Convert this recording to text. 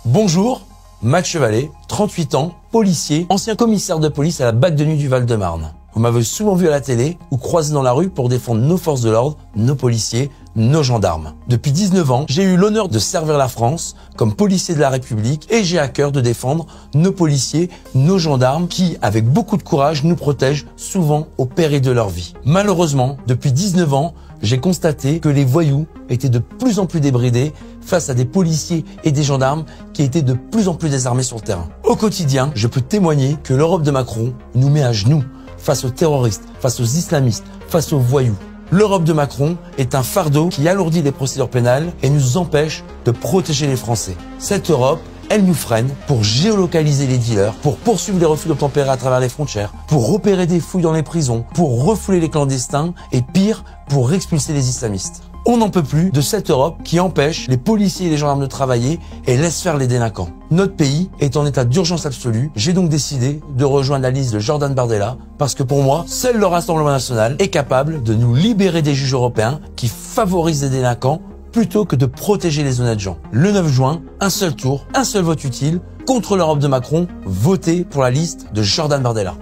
Bonjour, Max Chevalet, 38 ans, policier, ancien commissaire de police à la BAC de nuit du Val-de-Marne. Vous m'avez souvent vu à la télé ou croisé dans la rue pour défendre nos forces de l'ordre, nos policiers, nos gendarmes. Depuis 19 ans, j'ai eu l'honneur de servir la France comme policier de la République et j'ai à cœur de défendre nos policiers, nos gendarmes qui, avec beaucoup de courage, nous protègent souvent au péril de leur vie. Malheureusement, depuis 19 ans, j'ai constaté que les voyous étaient de plus en plus débridés face à des policiers et des gendarmes qui étaient de plus en plus désarmés sur le terrain. Au quotidien, je peux témoigner que l'Europe de Macron nous met à genoux face aux terroristes, face aux islamistes, face aux voyous. L'Europe de Macron est un fardeau qui alourdit les procédures pénales et nous empêche de protéger les Français. Cette Europe, elle nous freine pour géolocaliser les dealers, pour poursuivre les refus d'obtempérer à travers les frontières, pour repérer des fouilles dans les prisons, pour refouler les clandestins et pire, pour expulser les islamistes. On n'en peut plus de cette Europe qui empêche les policiers et les gendarmes de travailler et laisse faire les délinquants. Notre pays est en état d'urgence absolue. J'ai donc décidé de rejoindre la liste de Jordan Bardella parce que pour moi, seul le Rassemblement national est capable de nous libérer des juges européens qui favorisent les délinquants plutôt que de protéger les honnêtes gens. Le 9 juin, un seul tour, un seul vote utile contre l'Europe de Macron. Votez pour la liste de Jordan Bardella.